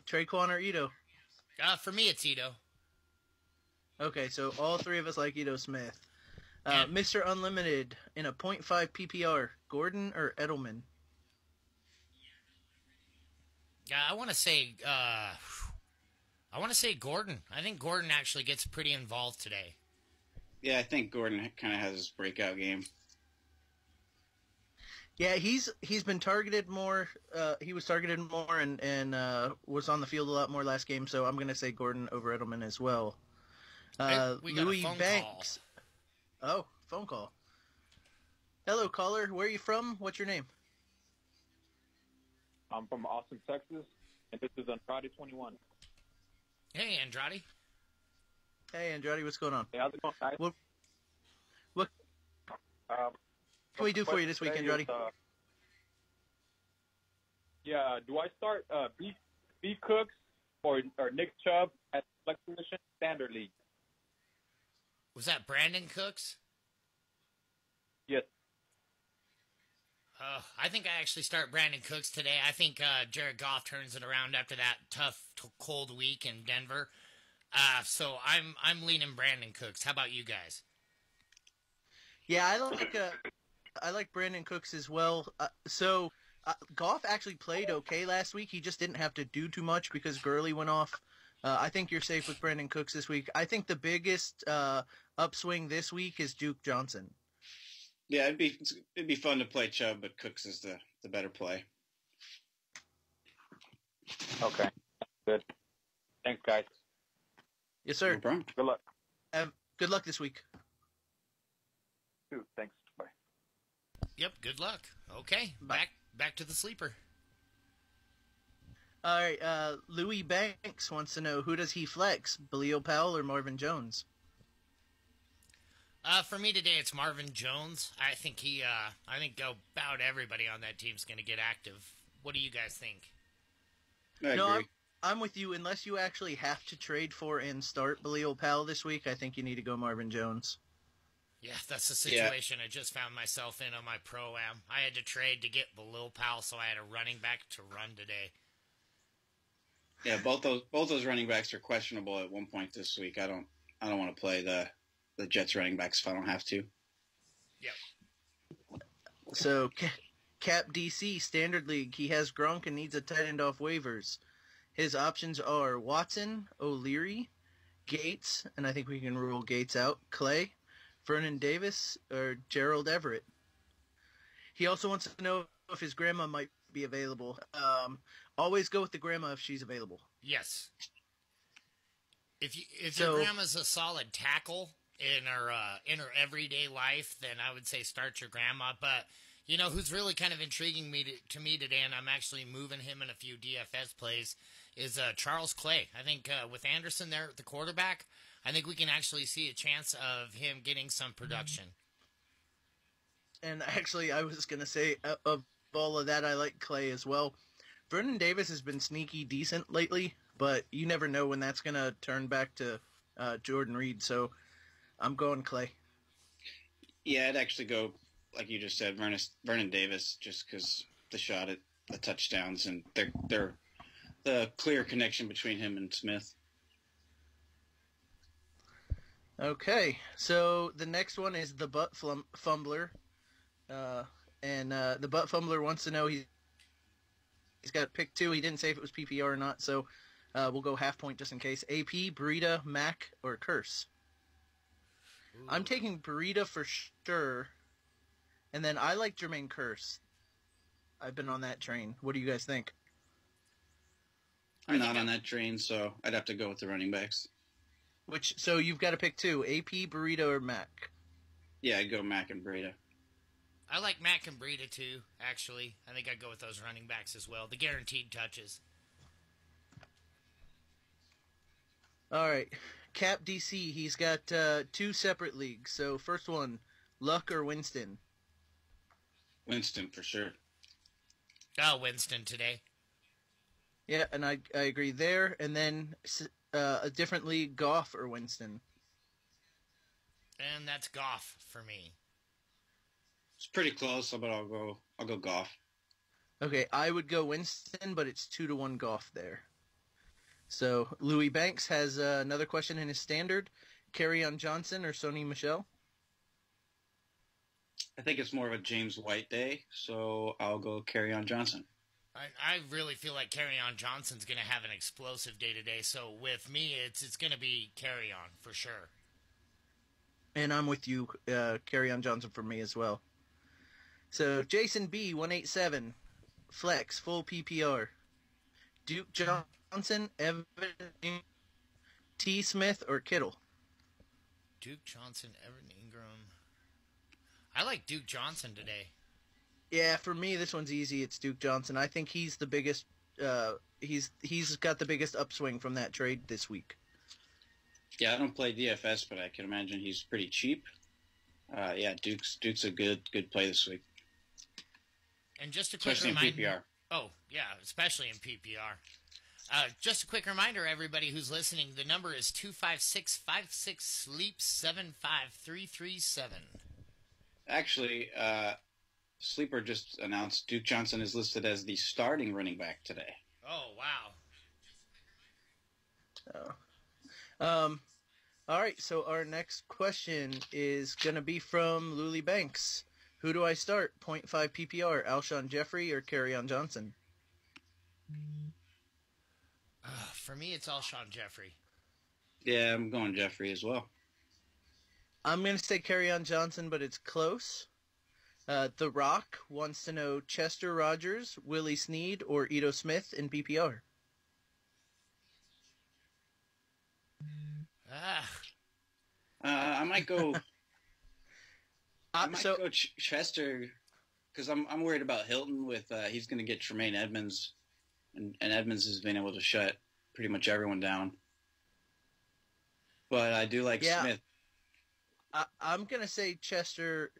Traquan or Ito? For me, it's Ito. Okay, so all three of us like Ito Smith. And Mr. Unlimited in a .5 PPR, Gordon or Edelman? I want to say, Gordon. I think Gordon actually gets pretty involved today. Yeah, I think Gordon kind of has his breakout game. Yeah, he's been targeted more. He was targeted more and was on the field a lot more last game. So I'm going to say Gordon over Edelman as well. We got Louis a phone Banks. call. Oh, phone call. Hello, caller. Where are you from? What's your name? I'm from Austin, Texas, and this is Andrade 21. Hey, Andrade. Hey, Andrade. What's going on? Hey, how's it going, guys? What Um, can we do for you this week, today Andrade? Do I start B Cooks or Nick Chubb at flex position standard league? Was that Brandon Cooks? Yes. I think I actually start Brandon Cooks today. I think Jared Goff turns it around after that tough, cold week in Denver. So I'm leaning Brandon Cooks. How about you guys? Yeah, I like Brandon Cooks as well. Goff actually played okay last week. He just didn't have to do too much because Gurley went off. I think you're safe with Brandon Cooks this week. I think the biggest upswing this week is Duke Johnson. Yeah, it'd be fun to play Chubb, but Cooks is the better play. Okay. Good. Thanks, guys. Yes, sir. No problem. Good luck. Good luck this week. Dude, thanks. Bye. Yep, good luck. Okay, Bye. back to the sleeper. All right, Louis Banks wants to know, who does he flex, Bilal Powell or Marvin Jones? For me today, it's Marvin Jones. I think about everybody on that team's going to get active. What do you guys think? I agree. I'm with you. Unless you actually have to trade for and start Bilal Powell this week, I think you need to go Marvin Jones. Yeah, that's the situation I just found myself in on my Pro-Am. I had to trade to get Bilal Powell, so I had a running back to run today. Yeah, both those running backs are questionable at one point this week. I don't want to play the Jets running backs if I don't have to. Yep. So, Cap DC, Standard League, he has Gronk and needs a tight end off waivers. His options are Watson, O'Leary, Gates, and I think we can rule Gates out, Clay, Vernon Davis, or Gerald Everett. He also wants to know if his grandma might be available. Always go with the grandma if she's available. Yes. If your grandma's a solid tackle in her everyday life, then I would say start your grandma. But you know who's really kind of intriguing to me today, and I'm actually moving him in a few DFS plays, is Charles Clay. I think with Anderson there at the quarterback, I think we can actually see a chance of him getting some production. And actually, I was going to say, of all of that, I like Clay as well. Vernon Davis has been sneaky decent lately, but you never know when that's going to turn back to Jordan Reed, so I'm going Clay. Yeah, I'd actually go, like you just said, Vernon Davis, just because the shot at the touchdowns and they're the clear connection between him and Smith. Okay, so the next one is the Butt Fumbler. And the Butt Fumbler wants to know, he's got pick 2. He didn't say if it was PPR or not, so we'll go half point just in case. AP, Burita, Mac, or Curse? Ooh. I'm taking Burita for sure. And then I like Jermaine Curse. I've been on that train. What do you guys think? I'm not on that train, so I'd have to go with the running backs. So you've got to pick 2, AP, Burita, or Mac? Yeah, I'd go Mac and Burita. I like Mac and Breida too, actually. I think I'd go with those running backs as well. The guaranteed touches. All right. Cap DC, he's got 2 separate leagues. So first one, Luck or Winston? Winston, for sure. Oh, Winston today. Yeah, and I agree there. And then a different league, Goff or Winston? And that's Goff for me. It's pretty close, but I'll go Goff. Okay, I would go Winston, but it's 2-1 Goff there. So Louis Banks has another question in his standard. Kerryon Johnson or Sony Michel? I think it's more of a James White day, so I'll go Kerryon Johnson. I really feel like Kerryon Johnson's going to have an explosive day today. So with me, it's going to be Kerryon for sure. And I'm with you, Kerryon Johnson for me as well. So Jason B 187, flex full PPR. Duke Johnson, Evan T Smith or Kittle? Duke Johnson, Evan Ingram. I like Duke Johnson today. Yeah, for me this one's easy. It's Duke Johnson. I think he's the biggest. He's got the biggest upswing from that trade this week. Yeah, I don't play DFS, but I can imagine he's pretty cheap. Yeah, Duke's a good play this week. And just a quick Especially reminder. in PPR. Oh, yeah, especially in PPR. Just a quick reminder, everybody who's listening, the number is 256-56-SLEEP-75337. Actually, Sleeper just announced Duke Johnson is listed as the starting running back today. Oh, wow. All right, so our next question is going to be from Louis Banks. Who do I start? 0.5 PPR, Alshon Jeffrey or Kerryon Johnson? For me, it's Alshon Jeffrey. Yeah, I'm going Jeffrey as well. I'm going to say Kerryon Johnson, but it's close. The Rock wants to know Chester Rogers, Willie Snead, or Ito Smith in PPR. I might go. I might So go Chester because I'm worried about Hilton with he's going to get Tremaine Edmonds, and Edmonds has been able to shut pretty much everyone down. But I do like Smith. I'm going to say Chester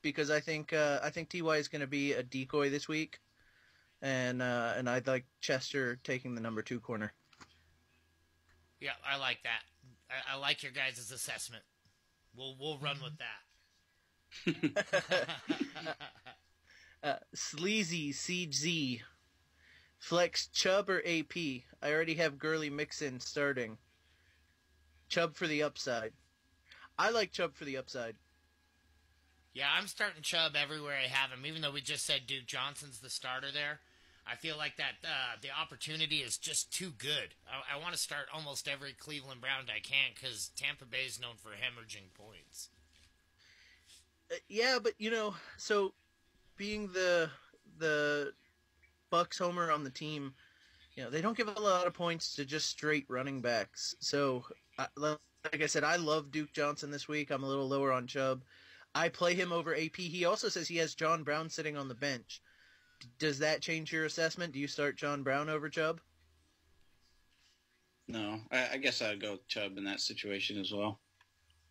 because I think Ty is going to be a decoy this week, and I'd like Chester taking the number 2 corner. Yeah, I like that. I like your guys' assessment. We'll run with that. Sleazy Siege Z. Flex Chubb or AP? I already have Gurley Mixon starting. Chubb for the upside. I like Chubb for the upside. Yeah, I'm starting Chubb everywhere I have him, even though we just said Duke Johnson's the starter there. I feel like that the opportunity is just too good. I want to start almost every Cleveland Brown I can because Tampa Bay is known for hemorrhaging points. Yeah, but so being the Bucks homer on the team, they don't give a lot of points to just straight running backs. So, like I said, I love Duke Johnson this week. I'm a little lower on Chubb. I play him over AP. He also says he has John Brown sitting on the bench. Does that change your assessment? Do you start John Brown over Chubb? No, I guess I'd go Chubb in that situation as well.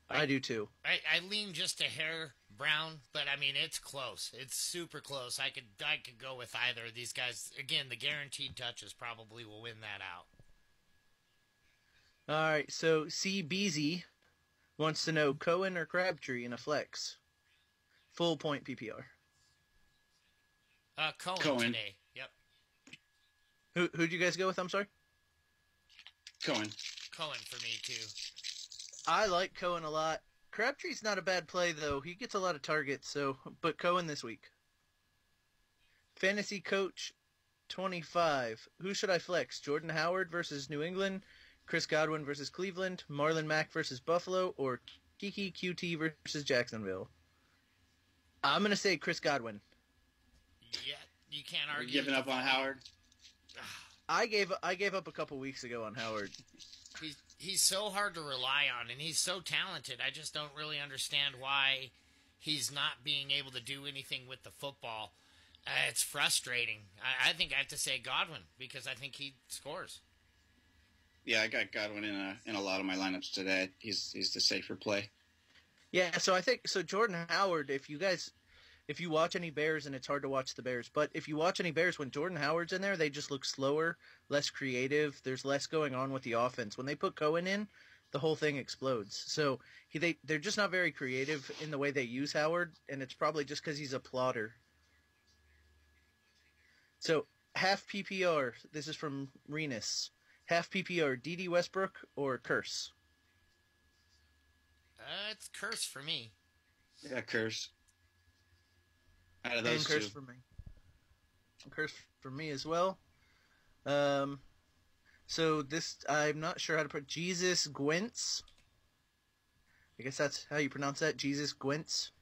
I do too. I lean just a hair Brown, but I mean it's close. It's super close. I could go with either of these guys. Again, the guaranteed touches probably will win that out. All right, so CBZ wants to know Cohen or Crabtree in a flex. Full point PPR. Cohen today. Yep. Who'd you guys go with? I'm sorry? Cohen for me too. I like Cohen a lot. Crabtree's not a bad play though. He gets a lot of targets, but Cohen this week. Fantasy Coach 25. Who should I flex? Jordan Howard versus New England, Chris Godwin versus Cleveland, Marlon Mack versus Buffalo, or Kiki QT versus Jacksonville? I'm going to say Chris Godwin. Yeah, you can't argue. You're giving up on Howard? I gave up a couple weeks ago on Howard. He's so hard to rely on, and he's so talented. I just don't really understand why he's not being able to do anything with the football. It's frustrating. I think I have to say Godwin because I think he scores. Yeah, I got Godwin in a lot of my lineups today. He's the safer play. Yeah, so I think Jordan Howard, if you watch any Bears, and it's hard to watch the Bears, but if you watch any Bears, when Jordan Howard's in there, they just look slower, less creative. There's less going on with the offense. When they put Cohen in, the whole thing explodes. So they're just not very creative in the way they use Howard, and it's probably just because he's a plotter. So half PPR. This is from Renus. Half PPR, D.D. Westbrook or Curse? It's Curse for me. Yeah, Curse. Out of And those Curse two. for me. Curse for me as well. So this, I'm not sure how to put Jesus Gwentz. I guess that's how you pronounce that, Jesus Gwentz.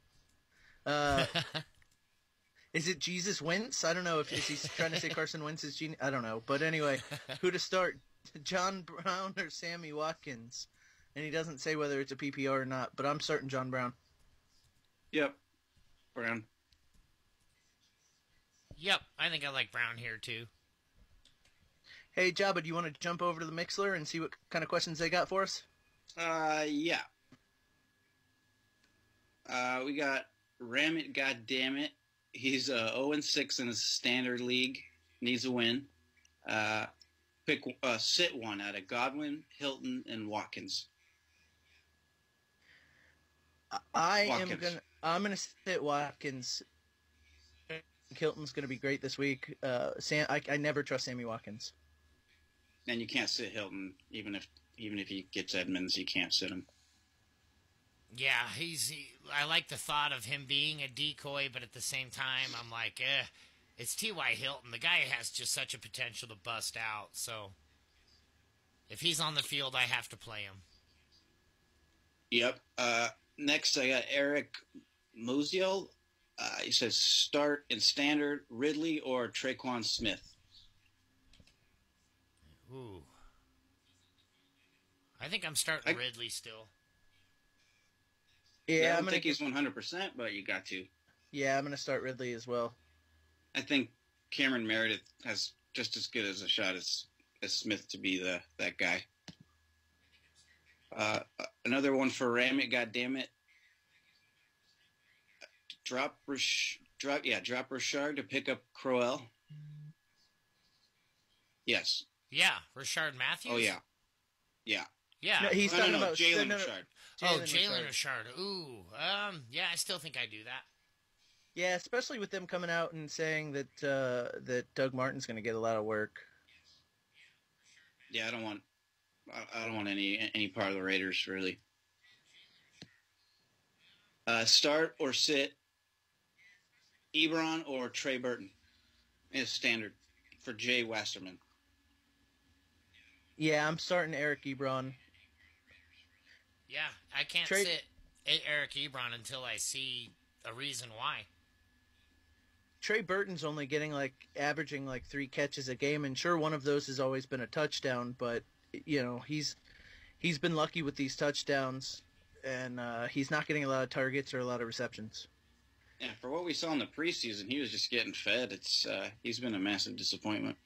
Is it Jesus Wentz? I don't know if he's trying to say Carson Wentz is genius. I don't know. But anyway, who to start? John Brown or Sammy Watkins? And he doesn't say whether it's a PPR or not, but I'm starting John Brown. Yep. Brown. Yep, I think I like Brown here too. Hey, Jabba, do you want to jump over to the Mixler and see what kind of questions they got for us? Yeah. We got Ramit, goddammit. He's 0-6 in his standard league. Needs a win. Sit one out of Godwin, Hilton, and Watkins. I'm gonna sit Watkins. Hilton's gonna be great this week. I never trust Sammy Watkins. And you can't sit Hilton, even if he gets Edmonds, you can't sit him. Yeah, I like the thought of him being a decoy, but at the same time, I'm like, it's T.Y. Hilton. The guy has just such a potential to bust out. So if he's on the field, I have to play him. Yep. Next, I got Eric Musial. He says start in standard Ridley or Traquan Smith. Ooh. I think I'm starting Ridley still. Yeah, I don't think he's 100%, but you got to. Yeah, I'm going to start Ridley as well. I think Cameron Meredith has just as good as a shot as Smith to be that guy. Another one for Ramit, goddammit. Drop Richard to pick up Crowell. Yes. Yeah, Richard Matthews? Oh, yeah. Yeah. Yeah. No, he's talking about Jalen Richard. Jalen Richard. Ooh. Yeah, I still think I do that. Yeah, especially with them coming out and saying that Doug Martin's going to get a lot of work. Yeah, I don't want any part of the Raiders really. Start or sit Ebron or Trey Burton is standard for Jay Wasserman. Yeah, I'm starting Eric Ebron. Yeah, I can't sit Eric Ebron until I see a reason why. Trey Burton's only averaging 3 catches a game, and sure, one of those has always been a touchdown, but he's been lucky with these touchdowns, and he's not getting a lot of targets or a lot of receptions. Yeah, for what we saw in the preseason, he was just getting fed. He's been a massive disappointment.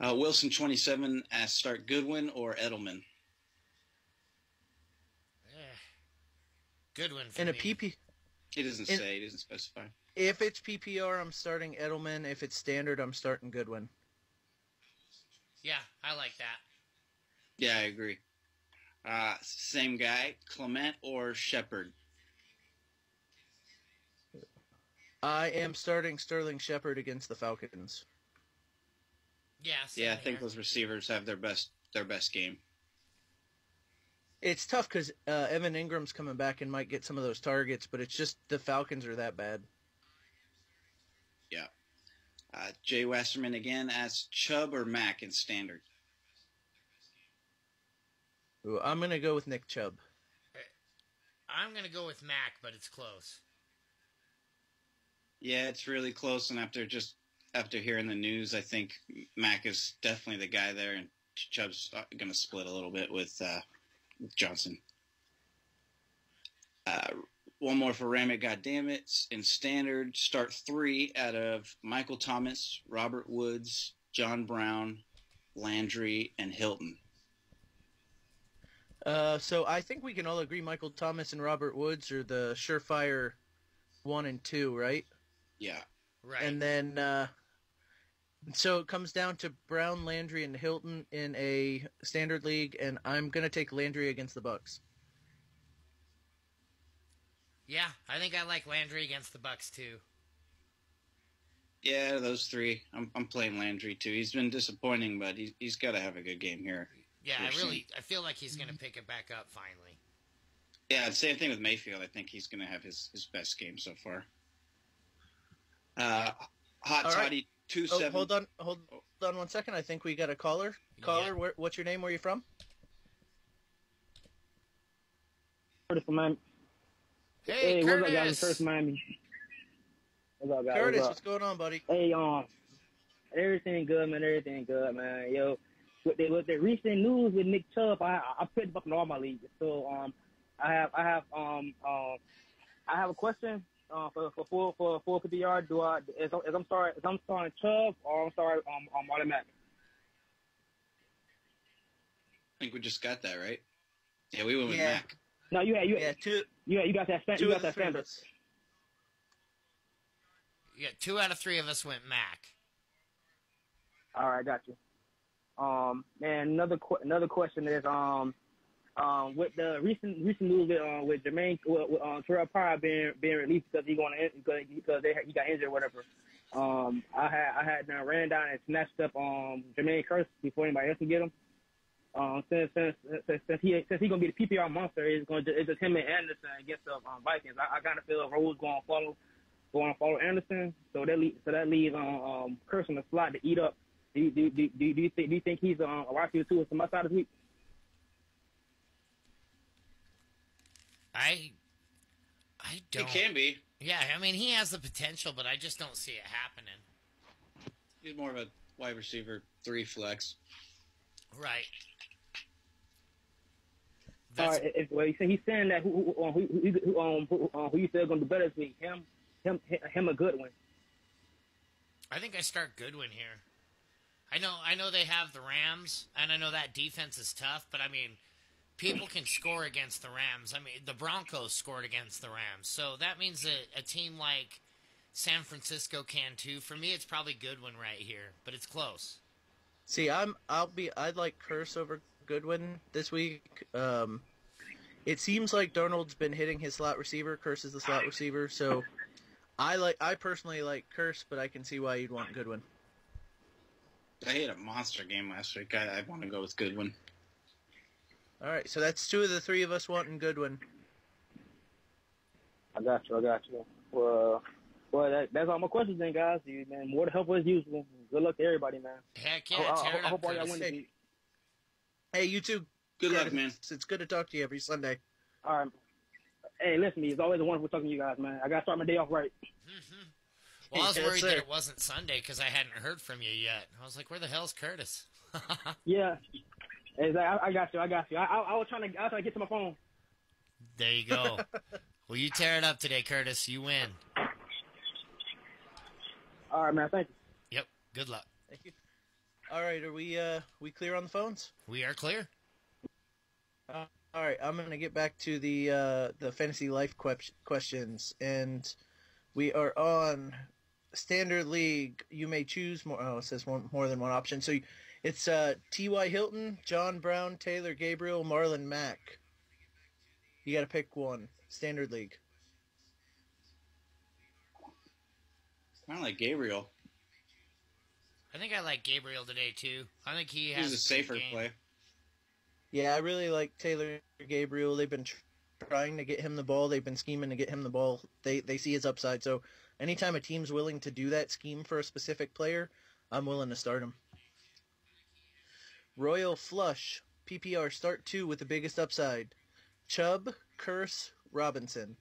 Wilson 27 asks start Goodwin or Edelman. Goodwin for me. In a PP. He doesn't say. He doesn't specify. If it's PPR, I'm starting Edelman. If it's standard, I'm starting Goodwin. Yeah, I like that. Yeah, I agree. Same guy, Clement or Shepard? I am starting Sterling Shepard against the Falcons. Yeah, I think those receivers have their best game. It's tough because Evan Ingram's coming back and might get some of those targets, but it's just the Falcons are that bad. Yeah. Jay Wasserman again asks Chubb or Mack in standard. Ooh, I'm going to go with Nick Chubb. I'm going to go with Mack, but it's close. Yeah, it's really close, and after hearing the news, I think Mack is definitely the guy there, and Chubb's going to split a little bit with Johnson. One more for Ramit, goddammit. In standard, start 3 out of Michael Thomas, Robert Woods, John Brown, Landry, and Hilton. So I think we can all agree Michael Thomas and Robert Woods are the surefire 1 and 2, right? Yeah. Right. And then, so it comes down to Brown, Landry, and Hilton in a standard league, and I'm going to take Landry against the Bucks. Yeah, I think I like Landry against the Bucks too. Yeah, those three. I'm playing Landry too. He's been disappointing, but he's got to have a good game here. Yeah, I feel like he's going to pick it back up finally. Yeah, same thing with Mayfield. I think he's going to have his best game so far. Hot All right. Toddy 2-7. Hold on 1 second. I think we got a caller. Caller, what's your name? Where are you from? Curtis from Miami. Hey, what's Curtis. up, guys? Curtis from Miami. What's up, guys? Curtis, What's what's going on, buddy? Hey, everything good, man. Everything good, man. Yo, with the recent news with Nick Chubb, I picked him up in all my leagues. So I have a question for full PPR. Is I'm starting Chubb or I'm starting Marlon Mack? I think we just got that right. Yeah, we went with Yeah. Mac. No, you got that Two of the three of standard. us. Yeah, 2 out of 3 of us went Mac. All right, got you. And another question is with the recent news with Jermaine Terrell Pryor being released because he got injured or whatever. I had ran down and snatched up Jermaine Kearse before anybody else can get him. Since he's gonna be the PPR monster, it's just him and Anderson against the Vikings. I kind of feel Rose going to follow Anderson, so that leaves Kearse in the slot to eat up. Do you think he's a wide receiver too from my side this week? I don't. He can be. Yeah, I mean, he has the potential, but I just don't see it happening. He's more of a wide receiver 3 flex. Right. All right. He's saying that who you said gonna do better this week? Him a Goodwin. I think I start Goodwin here. I know they have the Rams, and I know that defense is tough, but I mean, people can score against the Rams. I mean, the Broncos scored against the Rams, so that means that a team like San Francisco can too. For me, it's probably Goodwin right here, but it's close. See, I'd like Kearse over Goodwin this week. It seems like Darnold's been hitting his slot receiver. Kearse is the slot receiver, so I personally like Kearse, but I can see why you'd want Goodwin. I had a monster game last week. I want to go with Goodwin. All right, so that's 2 of the 3 of us wanting Goodwin. I got you. Well, that's all my questions then, guys. Man, more to help as usual. Good luck to everybody, man. Heck yeah, I tear it up, hope all y'all Curtis. win this week. Hey, you too. Good luck, Curtis. man. It's good to talk to you every Sunday. All right. Hey, listen, it's always a wonderful talking to you guys, man. I got to start my day off right. Well, I was Yes, worried sir. that it wasn't Sunday because I hadn't heard from you yet. I was like, where the hell's Curtis? Yeah. I got you. I was trying to get to my phone. There you go. Well, you tear it up today, Curtis. You win. All right, man. Thank you. Yep. Good luck. Thank you. All right, are we clear on the phones? We are clear. All right, I'm gonna get back to the fantasy life questions, and we are on standard league. You may choose more. Oh, it says more than one option. So it's T.Y. Hilton, John Brown, Taylor Gabriel, Marlon Mack. You got to pick one. Standard league. Kind of like Gabriel. I think I like Gabriel today, too. I think he has He's a safer good game. play. Yeah, I really like Taylor Gabriel. They've been trying to get him the ball. They've been scheming to get him the ball. They see his upside. So anytime a team's willing to do that scheme for a specific player, I'm willing to start him. Royal Flush, PPR start 2 with the biggest upside. Chubb, Kearse, Robinson.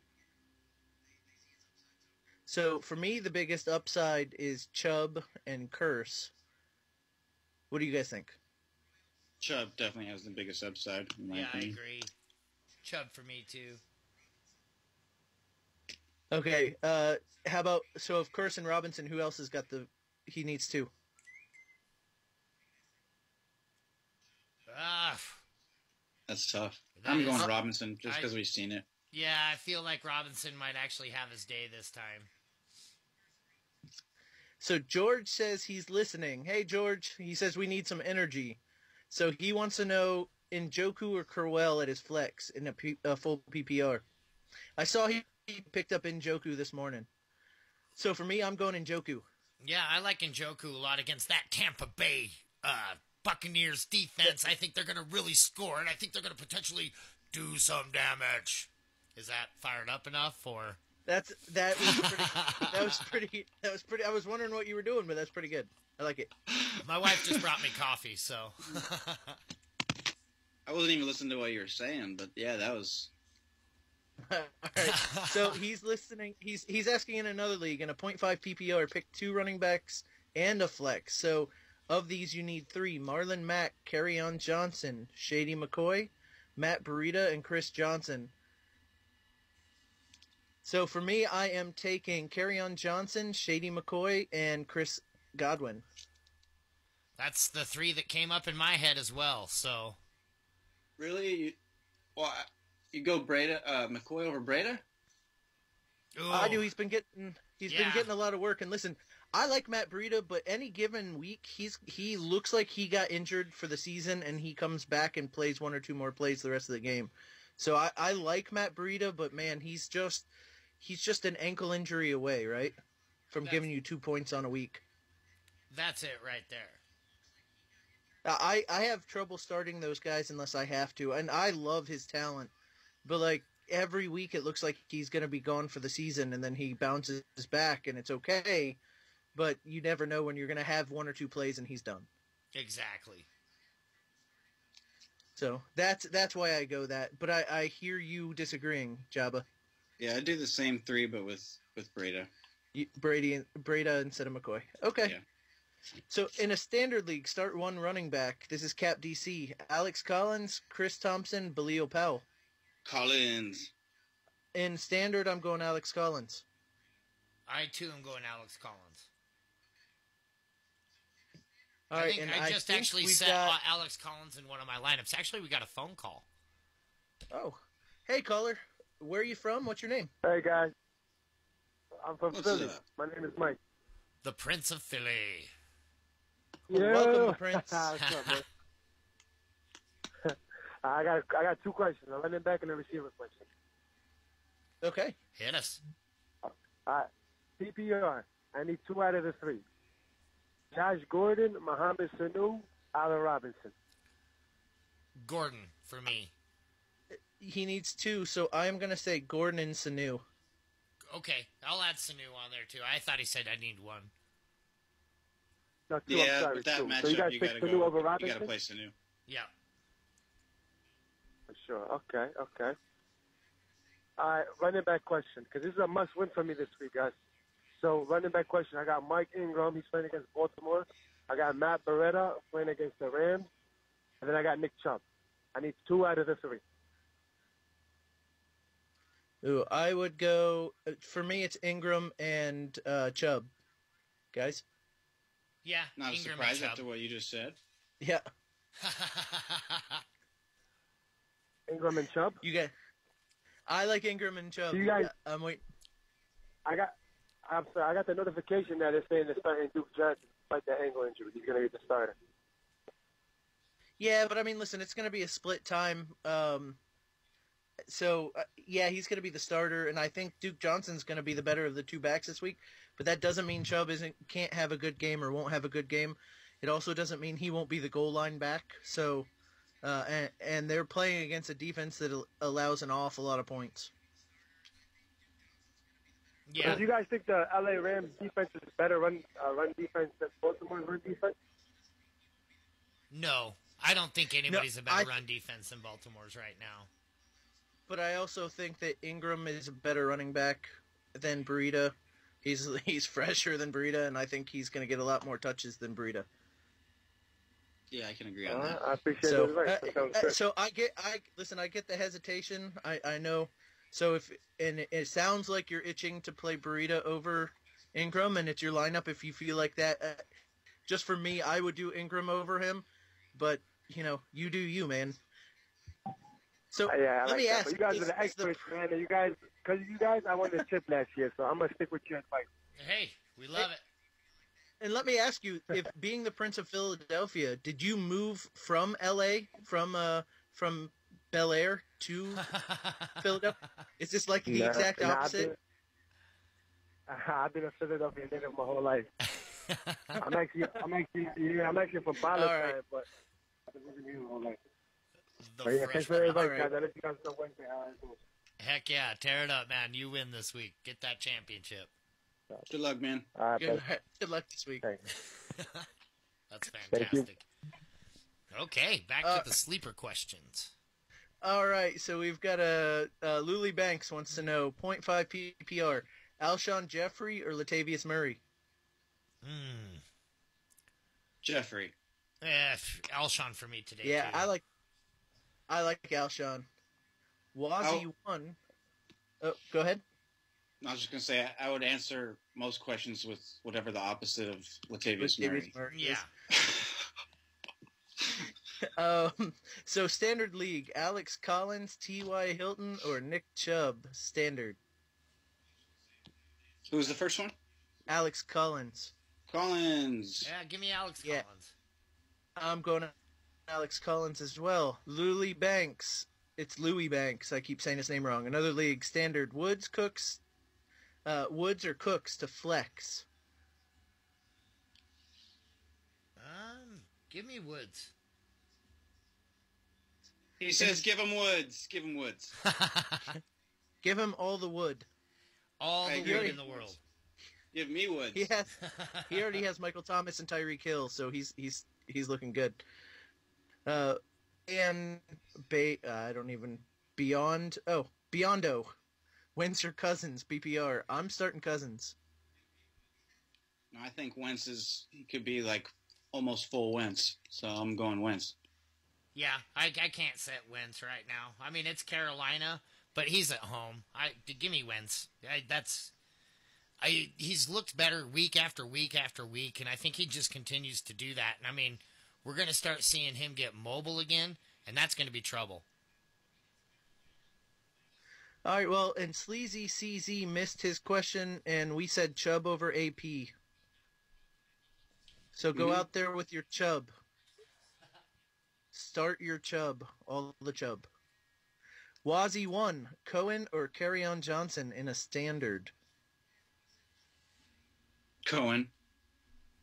So for me, the biggest upside is Chubb and Kearse. What do you guys think? Chubb definitely has the biggest upside, in my Yeah, I opinion. agree. Chubb for me, too. Okay, how about, so if Kearse and Robinson, who else has got he needs 2? Ah, That's tough. That I'm is- going Robinson just I- because we've seen it. yeah, I feel like Robinson might actually have his day this time. So George says he's listening. Hey, George, he says we need some energy. So he wants to know Njoku or Crowell at his flex in a full PPR. I saw he picked up Njoku this morning. So for me, I'm going Njoku. Yeah, I like Njoku a lot against that Tampa Bay Buccaneers defense. I think they're going to really score, and I think they're going to potentially do some damage. Is that fired up enough, or? That was pretty. I was wondering what you were doing, but that's pretty good. I like it. My wife just brought me coffee, so. I wasn't even listening to what you were saying, but yeah, that was. All right. So he's listening. He's asking in another league in a 0.5 PPR, pick 2 running backs and a flex. So of these, you need 3: Marlon Mack, Kerryon Johnson, Shady McCoy, Matt Breida, and Chris Johnson. So for me, I am taking Kerryon Johnson, Shady McCoy, and Chris Godwin. That's the 3 that came up in my head as well. So. Really? You go McCoy over Breida? Ooh. I do. He's been getting a lot of work. And listen, I like Matt Breida, but any given week, he looks like he got injured for the season, and he comes back and plays 1 or 2 more plays the rest of the game. So I like Matt Breida, but man, he's just an ankle injury away, right, from giving you 2 points on a week. That's it right there. I have trouble starting those guys unless I have to, and I love his talent. But, like, every week it looks like he's going to be gone for the season, and then he bounces back, and it's okay. But you never know when you're going to have 1 or 2 plays, and he's done. Exactly. So that's why I go that. But I hear you disagreeing, Jabba. Yeah, I do the same 3, but with Breida. Breida instead of McCoy. Okay. Yeah. So in a standard league, start 1 running back. This is Cap DC. Alex Collins, Chris Thompson, Baleel Powell. Collins. In standard, I'm going Alex Collins. I, too, am going Alex Collins. All right, I just actually set Alex Collins in one of my lineups. Actually, we got a phone call. Oh. Hey, caller. Where are you from? What's your name? Hey, guys. I'm from What's Philly. up? My name is Mike. The Prince of Philly. Well, welcome, Prince. What's up, man? I got 2 questions. A running back and a receiver question. Okay. Hit us. All right. PPR. I need 2 out of the 3. Josh Gordon, Mohamed Sanu, Allen Robinson. Gordon for me. He needs 2, so I'm going to say Gordon and Sanu. Okay, I'll add Sanu on there too. I thought he said I need 1. No, 2, Yeah, I'm sorry, with that 2. matchup, So you guys pick Sanu over You Robinson? got to play Sanu. Yeah. For sure. Okay. All right, running back question, because this is a must-win for me this week, guys. So, running back question, I got Mike Ingram. He's playing against Baltimore. I got Matt Beretta playing against the Rams. And then I got Nick Chubb. I need 2 out of the 3. Ooh, I would go, for me, it's Ingram and Chubb. Guys? Yeah. Not a Ingram surprise and after what you just said. Yeah. Ingram and Chubb? I like Ingram and Chubb. You guys- I'm waiting. I'm sorry, I got the notification that it's saying they're starting Duke Johnson despite the ankle injury. He's going to be the starter. Yeah, but I mean, listen, it's going to be a split time. So, yeah, he's going to be the starter, and I think Duke Johnson's going to be the better of the 2 backs this week. But that doesn't mean Chubb can't have a good game or won't have a good game. It also doesn't mean he won't be the goal line back. So, and they're playing against a defense that allows an awful lot of points. Yeah. Do you guys think the LA Rams defense is better run defense than Baltimore's run defense? No, I don't think anybody's No, a better run defense than Baltimore's right now. But I also think that Ingram is a better running back than Breida. He's fresher than Breida, and I think he's going to get a lot more touches than Breida. Yeah, I can agree on that. I appreciate So, the advice. That sounds good. so I get the hesitation. I know. So it sounds like you're itching to play Breida over Ingram, and it's your lineup if you feel like that. Just for me, I would do Ingram over him, but you do you, man. So Yeah, let me ask. But you guys are the experts, man. And because you guys, I won the chip last year, so I'm gonna stick with your advice. Hey, we love it. And let me ask you, if being the Prince of Philadelphia, did you move from LA, from Bel Air to Philadelphia? Is this like the exact opposite? I've been a Philadelphia native my whole life. I'm actually from Palestine, All right. but I've been living here all night. The But yeah, fresh thanks for everybody, All right. guys. I'll let you guys know Wednesday how it goes. Heck yeah, tear it up, man. You win this week. Get that championship. Good luck, man. All right, Good, thanks. good luck this week. Thanks. That's Thank you. fantastic. Okay, back to the sleeper questions. All right, so we've got Luli Banks wants to know 0.5 PPR, Alshon Jeffrey or Latavius Murray? Jeffrey. Alshon for me today. Yeah, too. I like Alshon. Wazzy won. Oh, go ahead. I was just gonna say I would answer most questions with whatever the opposite of Latavius Murray. Yeah. So Standard League, Alex Collins, T.Y. Hilton, or Nick Chubb? Standard. Who was the first one? Alex Collins. Collins. Yeah, give me Alex Yeah. Collins. I'm going to Alex Collins as well. Louis Banks. It's Louis Banks. I keep saying his name wrong. Another league, Standard. Woods or Cooks to flex? Give me Woods. He says, "Give him Woods. Give him Woods." Give him all the wood. All I the agree. wood in the world. Give me Woods. He already has Michael Thomas and Tyreek Hill, so he's looking good. And I don't even Biondo. Wentz or Cousins PPR? I'm starting Cousins. No, I think Wentz he could be like almost full Wentz, so I'm going Wentz. Yeah, I can't set Wentz right now. I mean, it's Carolina, but he's at home. Give me Wentz. He's looked better week after week after week, and I think he just continues to do that. And I mean, we're going to start seeing him get mobile again, and that's going to be trouble. All right, well, and Sleazy CZ missed his question, and we said Chubb over AP. So go out there with your Chubb. Start your Chubb, all the Chubb. Wazzy won. Cohen or Kerryon Johnson in a standard? Cohen.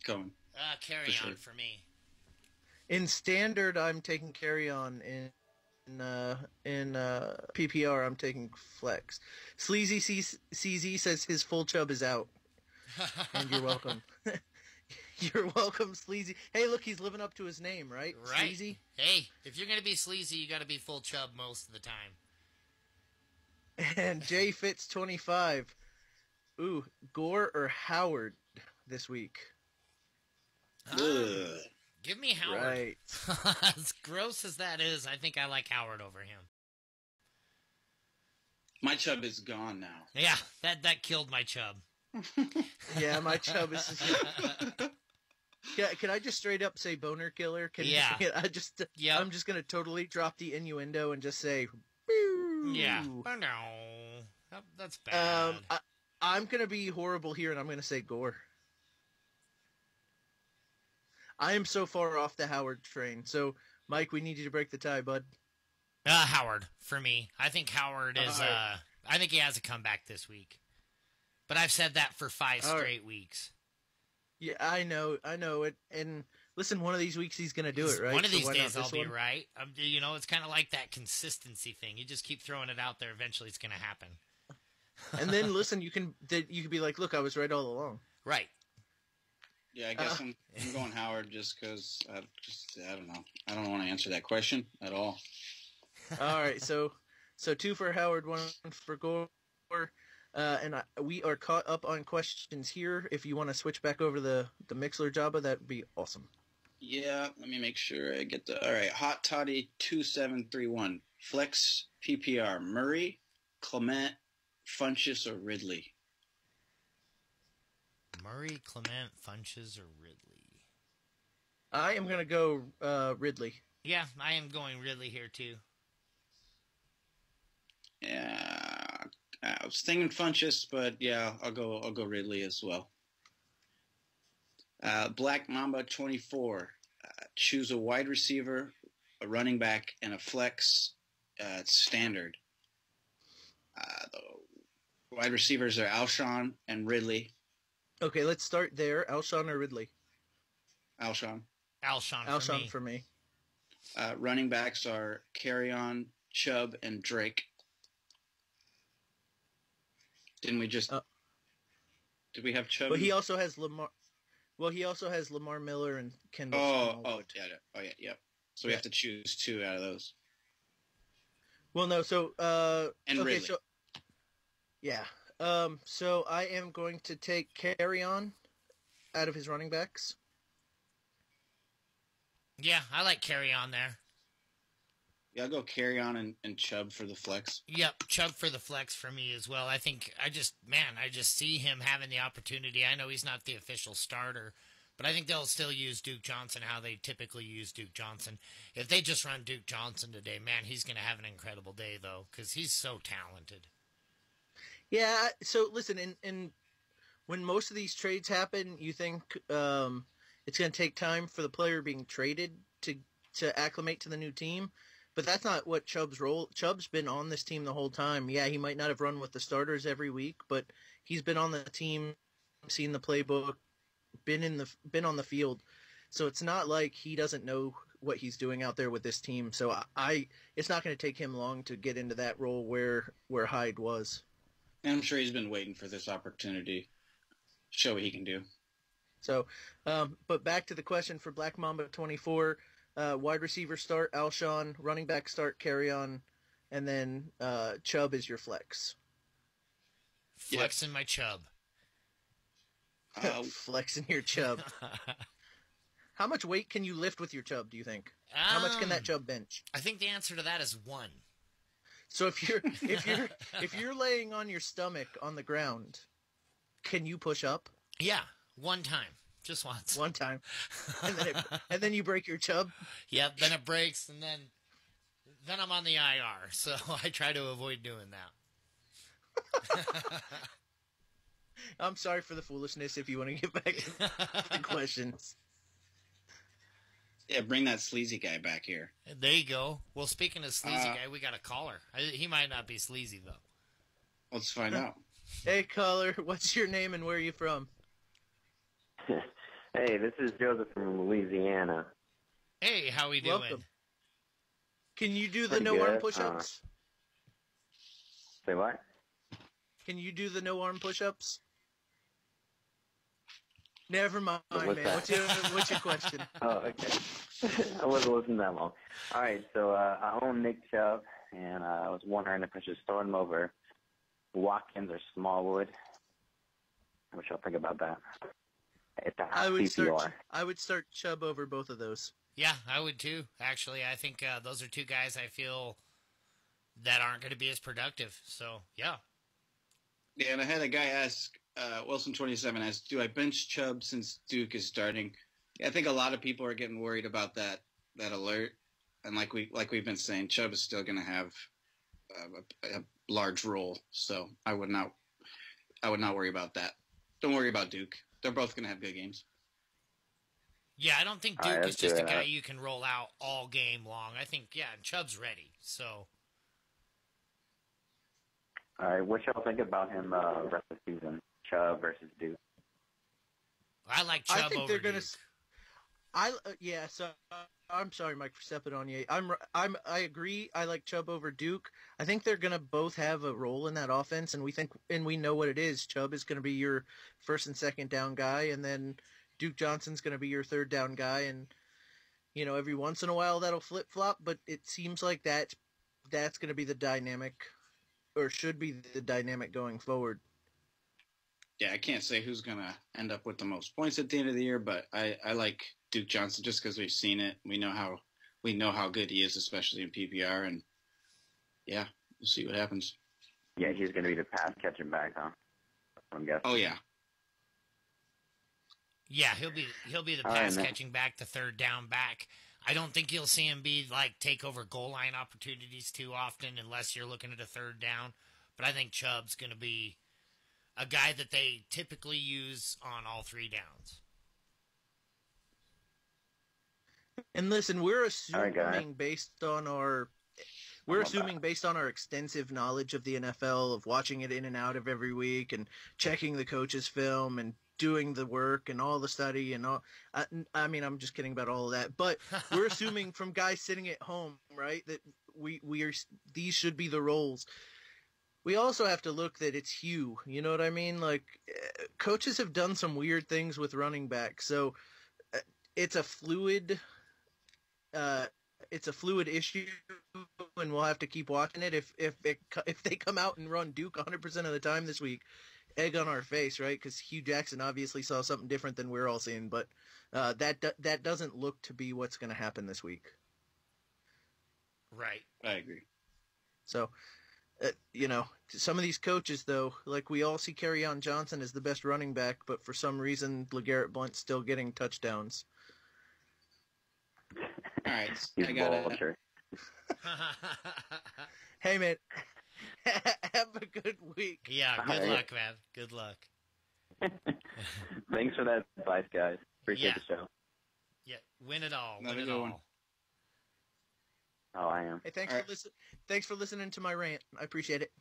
Carry For on sure. for me. In standard, I'm taking Kerryon. In PPR, I'm taking flex. Sleazy CZ says his full Chubb is out. And you're welcome. You're welcome, Sleazy. Hey, look, he's living up to his name, right? Right. Sleazy? Hey, if you're going to be sleazy, you got to be full Chubb most of the time. And J Fitz 25. Ooh, Gore or Howard this week? Ugh. Give me Howard. Right. As gross as that is, I think I like Howard over him. My Chubb is gone now. Yeah, that killed my Chubb. Yeah, my Chubb is. Can I just straight up say boner killer? Yeah. Yep. I'm just gonna totally drop the innuendo and just say. Yeah. Oh no, that's bad. I'm gonna be horrible here, and I'm gonna say Gore. I am so far off the Howard train. So, Mike, we need you to break the tie, bud. Howard for me. I think Howard is. Right. I think he has a comeback this week. But I've said that for 5 straight weeks. Yeah, I know it. And listen, one of these weeks he's gonna do it, right? One of these why days not I'll this be one? right. It's kind of like that consistency thing. You just keep throwing it out there. Eventually, it's going to happen. And then listen, you can be like, look, I was right all along. Right. Yeah, I guess I'm going Howard just because I don't know. I don't want to answer that question at all. All right, so 2 for Howard, 1 for Gore. We are caught up on questions here. If you want to switch back over the Mixler Jabba, that would be awesome. Yeah, let me make sure I get all right. Hot Toddy 2731. Flex PPR. Murray, Clement, Funchess, or Ridley? Murray, Clement, Funches, or Ridley? I am going to go Ridley. Yeah, I am going Ridley here too. Yeah, I was thinking Funchess, but yeah, I'll go Ridley as well. Black Mamba 24. Choose a wide receiver, a running back, and a flex. Standard. The wide receivers are Alshon and Ridley. Okay, let's start there. Alshon or Ridley? Alshon. Alshon for Alshon me. for me. Running backs are Carrion, Chubb, and Drake. Didn't we just? Did we have Chubb? But he also has Lamar. Well, he also has Lamar Miller and Kendall. Oh, yeah. So we have to choose two out of those. Well, no. So, And okay, Ridley. so yeah. So I am going to take Carrion out of his running backs. Yeah, I like Carry On there. Yeah, I'll go Carrion and Chubb for the flex. Yep, Chubb for the flex for me as well. I just see him having the opportunity. I know he's not the official starter, but I think they'll still use Duke Johnson how they typically use Duke Johnson. If they just run Duke Johnson today, man, he's going to have an incredible day, though, because he's so talented. Yeah. So listen, in when most of these trades happen, you think it's going to take time for the player being traded to acclimate to the new team. But that's not what Chubb's role. Chubb's been on this team the whole time. Yeah, he might not have run with the starters every week, but he's been on the team, seen the playbook, been on the field. So it's not like he doesn't know what he's doing out there with this team. So it's not going to take him long to get into that role where Hyde was. And I'm sure he's been waiting for this opportunity. Show what he can do. So, but back to the question for Black Mamba 24. Wide receiver start Alshon, running back start Carrion, and then Chubb is your flex. Flexing my Chubb. Flexing your Chubb. How much weight can you lift with your Chubb, do you think? How much can that Chubb bench? I think the answer to that is 1. So if you're laying on your stomach on the ground, can you push up? Yeah, one time. Just once. One time. And then you break your Chubb? Yep, then it breaks, and then I'm on the IR, so I try to avoid doing that. I'm sorry for the foolishness if you want to get back to the questions. Yeah, bring that sleazy guy back here. There you go. Well, speaking of sleazy guy, we got a caller. He might not be sleazy, though. Let's find out. Hey, caller, what's your name and where are you from? Hey, this is Joseph from Louisiana. Hey, how we doing? Welcome. Can you do the Pretty no-arm good. push-ups? Say what? Can you do the no-arm push-ups? Never mind, What's man. that? What's your question? Oh, okay. I wasn't listening that long. All right, so I own Nick Chubb, and I was wondering if I should start him over Watkins or Smallwood. What y'all think about that? It's a half PPR. I would start Chubb over both of those. Yeah, I would too. Actually, I think those are two guys I feel that aren't going to be as productive. So, yeah. Yeah, and I had a guy ask, Wilson27 asked, do I bench Chubb since Duke is starting? Yeah, I think a lot of people are getting worried about that alert. And like we've been saying, Chubb is still going to have a large role. So I would not worry about that. Don't worry about Duke. They're both going to have good games. Yeah, I don't think Duke All right, is just a let's do guy that. you can roll out all game long. I think, yeah, Chubb's ready. So, All right, what y'all think about him rest of the season? Chubb versus Duke. I like Chubb I think over they're going Duke. to. So I'm sorry, Mike, for stepping on you. I agree. I like Chubb over Duke. I think they're going to both have a role in that offense, and we know what it is. Chubb is going to be your first and second down guy, and then Duke Johnson's going to be your third down guy, and every once in a while that'll flip flop. But it seems like that's going to be the dynamic, or should be the dynamic going forward. Yeah, I can't say who's going to end up with the most points at the end of the year, but I like Duke Johnson just because we've seen it. We know how good he is, especially in PPR, and yeah, we'll see what happens. Yeah, he's going to be the pass catching back, huh? I'm guessing. Oh yeah, Yeah, he'll be the All right, pass man. catching back, the third down back. I don't think you'll see him be take over goal line opportunities too often unless you're looking at a third down. But I think Chubb's going to be a guy that they typically use on all three downs. And listen, we're All right, guys. assuming based on our extensive knowledge of the NFL, of watching it in and out of every week and checking the coaches' film and doing the work and all the study and all. I mean, I'm just kidding about all of that, but we're assuming from guys sitting at home, right, that we are these should be the roles. We also have to look that it's Hugh. You know what I mean? Like, coaches have done some weird things with running back, so it's a fluid. It's a fluid issue, and we'll have to keep watching it. If they come out and run Duke 100% of the time this week, egg on our face, right? Because Hugh Jackson obviously saw something different than we're all seeing, but that doesn't look to be what's going to happen this week. Right. I agree. So, some of these coaches, though, like we all see Kerryon Johnson as the best running back, but for some reason, LeGarrette Blount's still getting touchdowns. All right, He's I got vulture. Hey, man, have a good week. Yeah, good All right. luck, man. Good luck. Thanks for that advice, guys. Appreciate the show. Yeah, win it all. Another Win it good all. one. Oh, I am. Hey, All right. thanks for listening to my rant. I appreciate it.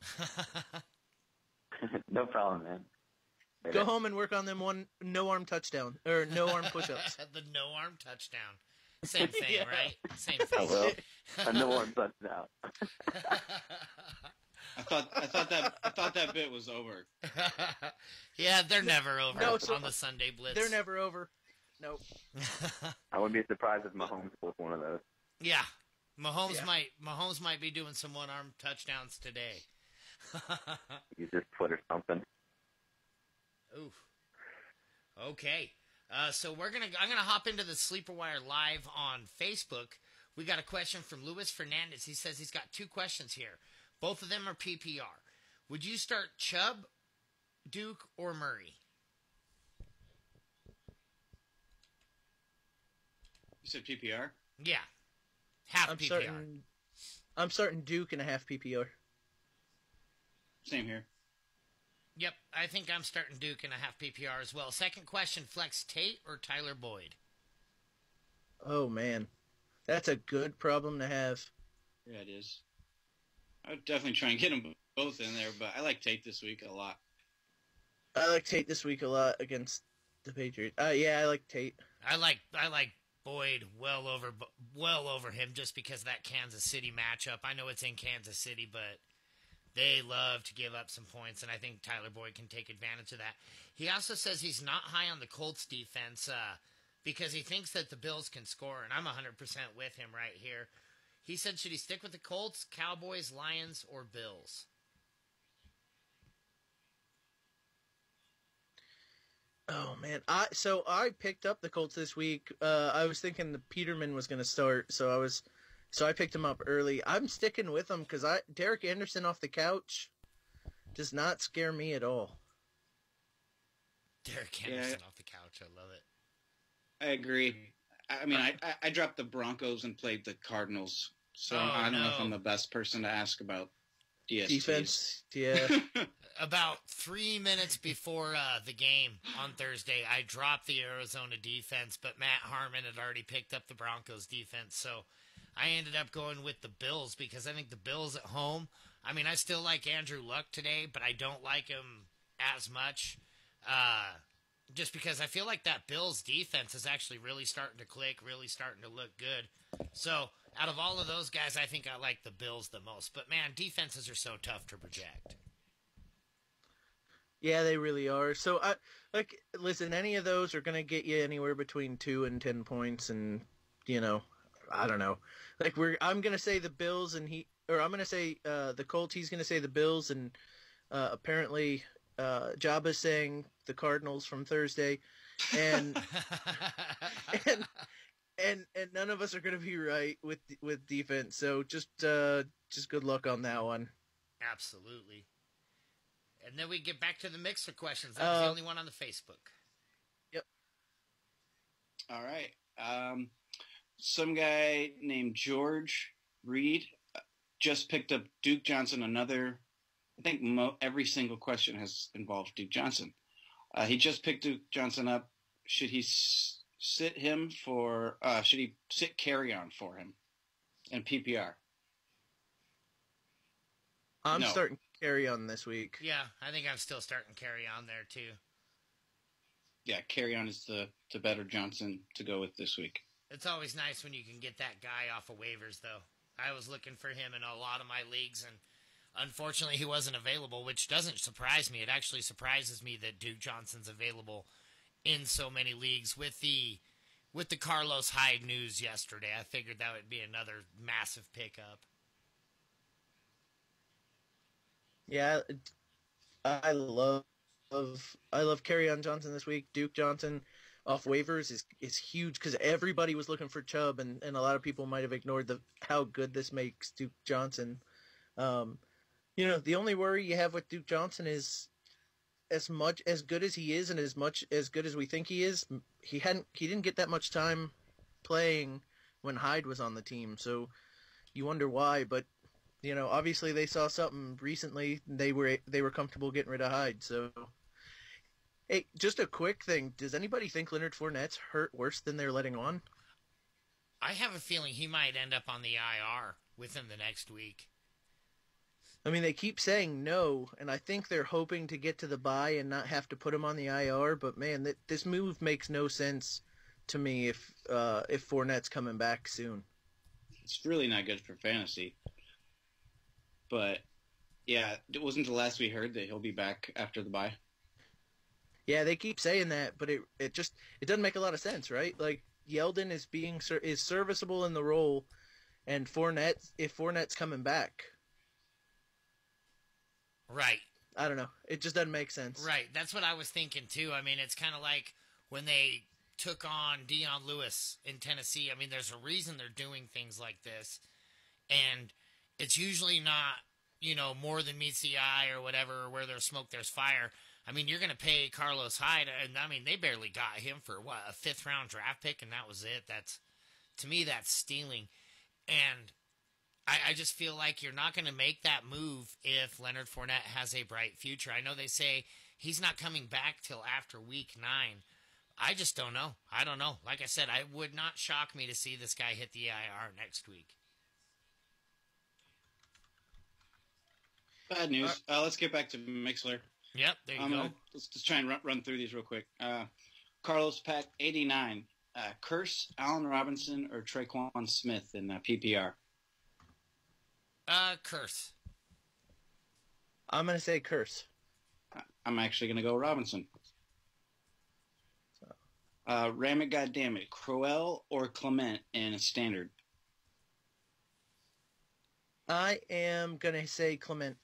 No problem, man. Later. Go home and work on them no-arm touchdown, or no-arm push-ups. The no-arm touchdown. Same thing, Yeah. right? Same I thing. will. I know one touchdown. I thought that bit was over. Yeah, they're never over No, so- on the Sunday Blitz. They're never over. Nope. I wouldn't be surprised if Mahomes pulled one of those. Yeah. Mahomes Yeah. might be doing some one-arm touchdowns today. You just Twitter something. Oof. Okay. So I'm gonna hop into the Sleeper Wire live on Facebook. We got a question from Luis Fernandez. He says he's got two questions here. Both of them are PPR. Would you start Chubb, Duke, or Murray? You said PPR? Yeah. Half I'm PPR. starting Duke and a half PPR. Same here. Yep, I think I'm starting Duke in a half PPR as well. Second question, flex Tate or Tyler Boyd? Oh, man. That's a good problem to have. Yeah, it is. I would definitely try and get them both in there, but I like Tate this week a lot. I like Tate this week a lot against the Patriots. Yeah, I like Tate. I like Boyd well over him just because of that Kansas City matchup. I know it's in Kansas City, but they love to give up some points, and I think Tyler Boyd can take advantage of that. He also says he's not high on the Colts defense because he thinks that the Bills can score, and I'm 100% with him right here. He said, should he stick with the Colts, Cowboys, Lions, or Bills? Oh, man. I picked up the Colts this week. I was thinking the Peterman was going to start, so I picked him up early. I'm sticking with him because Derek Anderson off the couch does not scare me at all. Derek Anderson off the couch. I love it. I agree. I mean, I dropped the Broncos and played the Cardinals, so I don't know if I'm the best person to ask about DSTs. Defense, yeah. About 3 minutes before the game on Thursday, I dropped the Arizona defense, but Matt Harmon had already picked up the Broncos defense, so I ended up going with the Bills because I think the Bills at home, I mean, I still like Andrew Luck today, but I don't like him as much just because I feel like that Bills defense is actually really starting to click, really starting to look good. So out of all of those guys, I think I like the Bills the most. But, man, defenses are so tough to project. Yeah, they really are. So, listen, any of those are going to get you anywhere between 2 and 10 points, and, I don't know. Like, I'm going to say the Bills, I'm going to say the Colts, he's going to say the Bills, and apparently Jabba's saying the Cardinals from Thursday, and and none of us are going to be right with defense. So just good luck on that one. Absolutely. And then we get back to the mixer questions. That was the only one on the Facebook. Yep. All right. Some guy named George Reed just picked up Duke Johnson. I think every single question has involved Duke Johnson. He just picked Duke Johnson up. Should he sit him for? Should he sit Kerryon for him in PPR? I'm No. starting Kerryon this week. Yeah, I think I'm still starting Kerryon there, too. carry on is the better Johnson to go with this week. It's always nice when you can get that guy off of waivers, though. I was looking for him in a lot of my leagues, and unfortunately he wasn't available, which doesn't surprise me. It actually surprises me that Duke Johnson's available in so many leagues. With the Carlos Hyde news yesterday, I figured that would be another massive pickup. Yeah, I love Kerryon Johnson this week. Duke Johnson off waivers is huge because everybody was looking for Chubb, and a lot of people might have ignored how good this makes Duke Johnson. The only worry you have with Duke Johnson is as good as he is and as good as we think he is, he didn't get that much time playing when Hyde was on the team, so you wonder why, but obviously they saw something recently. They were comfortable getting rid of Hyde. So, hey, just a quick thing. Does anybody think Leonard Fournette's hurt worse than they're letting on? I have a feeling he might end up on the IR within the next week. I mean, they keep saying no, and I think they're hoping to get to the bye and not have to put him on the IR. But man, this move makes no sense to me if Fournette's coming back soon. It's really not good for fantasy. But, yeah, it wasn't the last we heard that he'll be back after the bye. Yeah, they keep saying that, but it doesn't make a lot of sense, right? Like, Yeldon is serviceable in the role, and if Fournette's coming back. Right. I don't know. It just doesn't make sense. Right. That's what I was thinking, too. I mean, it's kind of like when they took on Dion Lewis in Tennessee. I mean, there's a reason they're doing things like this, and it's usually not, more than meets the eye or whatever, or where there's smoke, there's fire. I mean, you're going to pay Carlos Hyde, and I mean, they barely got him for, a 5th-round draft pick, and that was it. To me, that's stealing. And I just feel like you're not going to make that move if Leonard Fournette has a bright future. I know they say he's not coming back till after week 9. I just don't know. I don't know. Like I said, it would not shock me to see this guy hit the IR next week. Bad news. Let's get back to Mixler. Yep, there you go. Let's just try and run through these real quick. Carlos Pack, 89. Curse, Allen Robinson, or Traquan Smith in PPR? Curse. I'm going to say Curse. I'm actually going to go Robinson. Ram it, goddammit. Crowell or Clement in a standard? I am going to say Clement.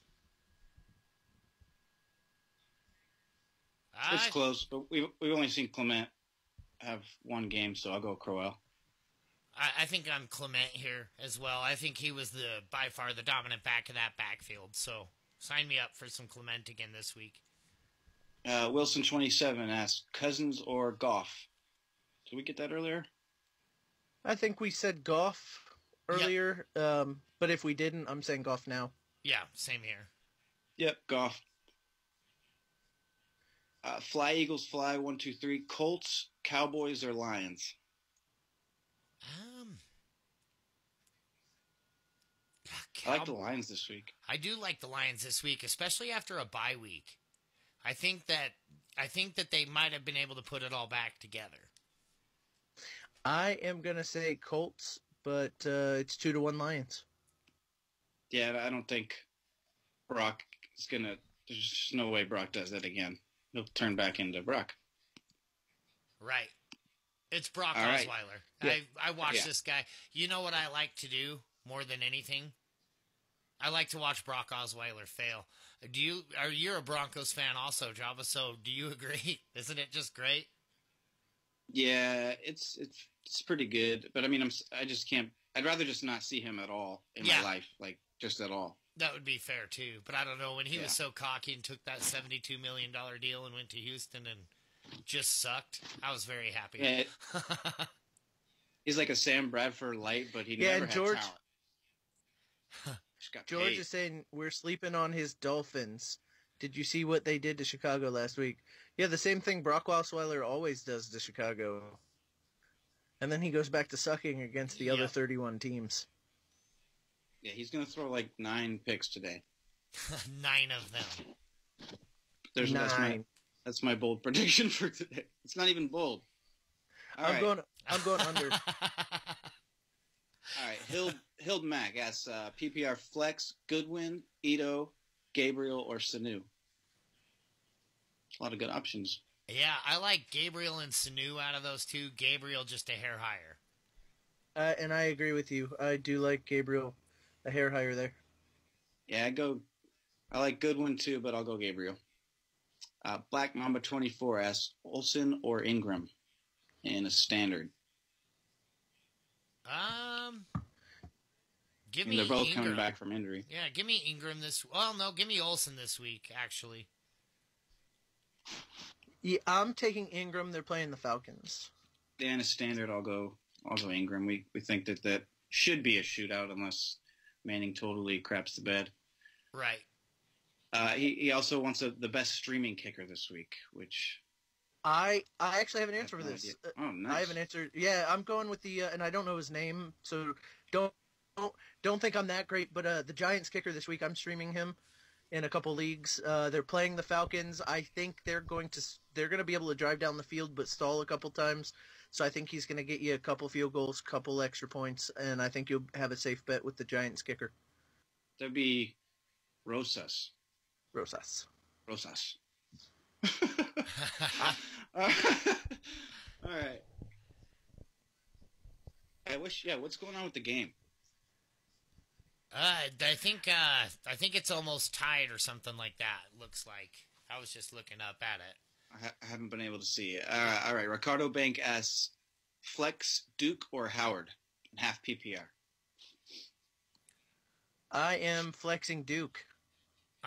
It's close, but we've only seen Clement have one game, so I'll go Crowell. I think I'm Clement here as well. I think he was by far the dominant back of that backfield. So sign me up for some Clement again this week. Wilson 27 asks Cousins or Goff. Did we get that earlier? I think we said Goff earlier, yep. But if we didn't, I'm saying Goff now. Yeah, same here. Yep, Goff. Fly Eagles Fly 1 2 3. Colts, Cowboys, or Lions? I like the Lions this week. I do like the Lions this week, especially after a bye week. I think that they might have been able to put it all back together. I am gonna say Colts, but it's 2-1 Lions. Yeah, I don't think Brock is gonna. There's just no way Brock does that again. He'll turn back into Brock. Right. It's Brock All right. Osweiler. Yeah. I watch this guy. You know what I like to do more than anything? I like to watch Brock Osweiler fail. You're a Broncos fan also, Java, so do you agree? Isn't it just great? Yeah, it's pretty good. But I mean, I just can't. I'd rather just not see him at all in my life, like just at all. That would be fair too. But I don't know, when he was so cocky and took that $72 million deal and went to Houston and just sucked, I was very happy. Yeah, he's like a Sam Bradford light, but he never had George, talent. George is saying we're sleeping on his Dolphins. Did you see what they did to Chicago last week? Yeah, the same thing Brock Osweiler always does to Chicago. And then he goes back to sucking against the other 31 teams. Yeah, he's going to throw like 9 picks today. 9 of them. There's 9. That's my bold prediction for today. It's not even bold. I'm going under. All right, Hild Mac asks PPR flex, Goodwin, Ito, Gabriel, or Sanu. A lot of good options. Yeah, I like Gabriel and Sanu out of those two. Gabriel just a hair higher. And I agree with you. I do like Gabriel a hair higher there. Yeah, I like Goodwin too, but I'll go Gabriel. Black Mamba 24 asks Olsen or Ingram in a standard. Give me they're both Ingram. coming back from injury. Yeah, give me Ingram give me Olsen this week, actually. Yeah, I'm taking Ingram. They're playing the Falcons. Yeah, in a standard, I'll go Ingram. We think that should be a shootout unless Manning totally craps the bed. Right. He also wants the best streaming kicker this week, which I actually have an answer for this. Oh, nice. I have an answer. Yeah, I'm going with the and I don't know his name, so don't think I'm that great. But the Giants kicker this week, I'm streaming him in a couple leagues. They're playing the Falcons. I think they're going to be able to drive down the field but stall a couple times. So I think he's going to get you a couple field goals, couple extra points, and I think you'll have a safe bet with the Giants kicker. That'd be Rosas. All right. What's going on with the game? I think it's almost tied or something like that. Looks like. I was just looking up at it. I haven't been able to see it. All right. Ricardo Bank asks, flex Duke or Howard in half PPR. I am flexing Duke.